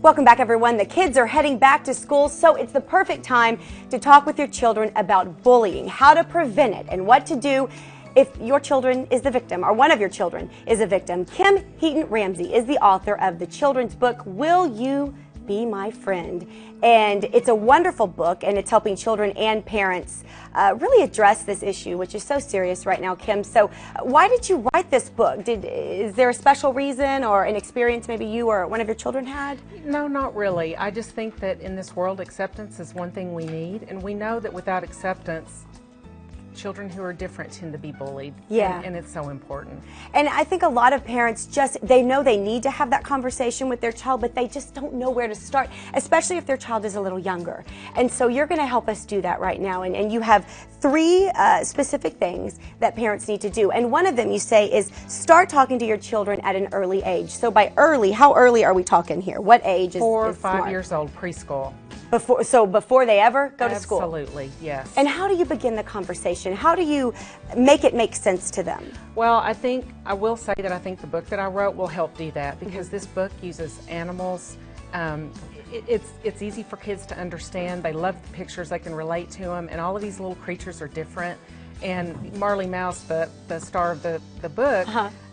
Welcome back, everyone. The kids are heading back to school, so it's the perfect time to talk with your children about bullying, how to prevent it, and what to do if your children is the victim or one of your children is a victim. Heaton Ramsay is the author of the children's book, Will You Be My Friend? And it's a wonderful book, and it's helping children and parents really address this issue, which is so serious right now, Kim. So why did you write this book? Is there a special reason or an experience maybe you or one of your children had? No, not really. I just think that in this world, acceptance is one thing we need, and we know that without acceptance, children who are different tend to be bullied. Yeah. And it's so important. And I think a lot of parents they know they need to have that conversation with their child, but they just don't know where to start, especially if their child is a little younger. And so you're going to help us do that right now. And you have three specific things that parents need to do. And one of them you say is start talking to your children at an early age. So by early, how early are we talking here? What age is 4 or 5 smart? years old, preschool. Before they ever go to school? Absolutely, yes. And how do you begin the conversation? How do you make it make sense to them? Well, I will say that I think the book that I wrote will help do that, because this book uses animals. It's easy for kids to understand. They love the pictures, they can relate to them, and all of these little creatures are different. And Marley Mouse, the star of the book,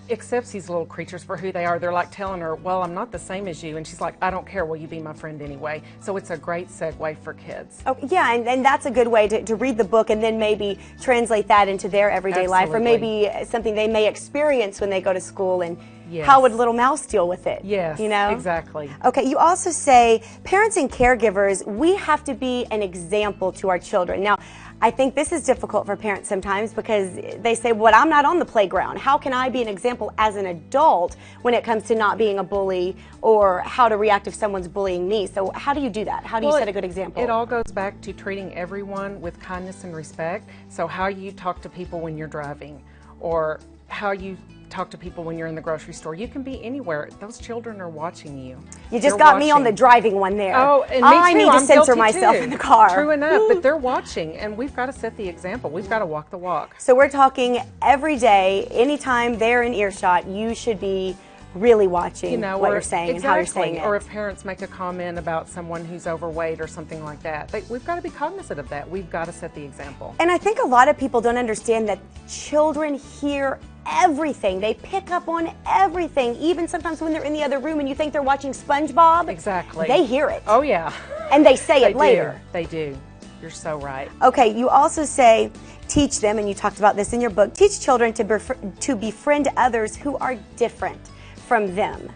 accepts these little creatures for who they are. They're like telling her, well, I'm not the same as you. And she's like, I don't care, will you be my friend anyway? So it's a great segue for kids. Oh, yeah, and that's a good way to read the book and then maybe translate that into their everyday life, or maybe something they may experience when they go to school, and how would little mouse deal with it? Yes, you know? Exactly. Okay, you also say parents and caregivers, we have to be an example to our children. Now, I think this is difficult for parents sometimes, because they say, well, I'm not on the playground. How can I be an example as an adult when it comes to not being a bully, or how to react if someone's bullying me? So how do you do that? How do you set a good example? It all goes back to treating everyone with kindness and respect. So how you talk to people when you're driving, or how you talk to people when you're in the grocery store. You can be anywhere. Those children are watching you. You just got me on the driving one there. Oh, and me I too. need to censor myself in the car. True enough, but they're watching, and we've got to set the example. We've got to walk the walk. So we're talking every day, anytime they're in earshot, you should be really watching what you're saying and how you're saying it. Or if parents make a comment about someone who's overweight or something like that, we've got to be cognizant of that. We've got to set the example. And I think a lot of people don't understand that children hear everything. They pick up on everything, even sometimes when they're in the other room and you think they're watching SpongeBob. Exactly. They hear it. Oh, yeah. And they say it later. They do. You're so right. Okay, you also say teach them, and you talked about this in your book, teach children to befriend others who are different from them.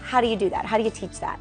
How do you do that? How do you teach that?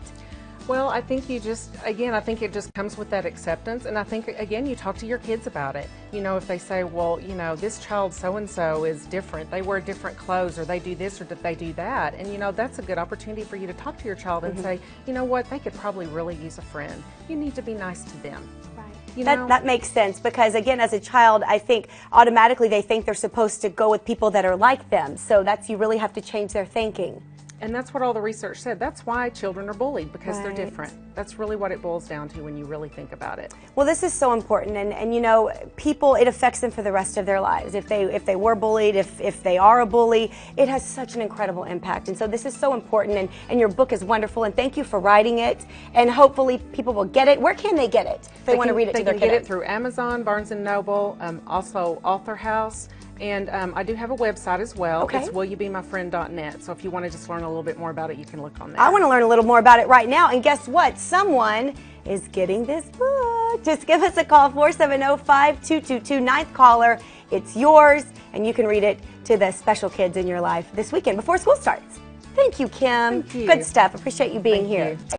Well, I think I think it just comes with that acceptance, and I think, again, you talk to your kids about it. You know, if they say, well, you know, this child so-and-so is different, they wear different clothes, or they do this, or they do that, and, you know, that's a good opportunity for you to talk to your child and say, you know what, they could probably really use a friend. You need to be nice to them. Right. You know? That makes sense, because, again, as a child, I think automatically they think they're supposed to go with people that are like them, so you really have to change their thinking. And that's what all the research said. That's why children are bullied, because they're different. That's really what it boils down to when you really think about it. Well, this is so important, and you know, people, it affects them for the rest of their lives. If they were bullied, if they are a bully, it has such an incredible impact. And so this is so important, and your book is wonderful, and thank you for writing it, and hopefully people will get it. Where can they get it if they want to read it to their kid? They can get it through Amazon, Barnes & Noble, also Author House. And I do have a website as well. Okay. It's willyoubemyfriend.net. So if you want to just learn a little bit more about it, you can look on there. I want to learn a little more about it right now. And guess what? Someone is getting this book. Just give us a call, 470-5222, ninth caller. It's yours, and you can read it to the special kids in your life this weekend before school starts. Thank you, Kim. Thank you. Good stuff. Appreciate you being here. Thank you.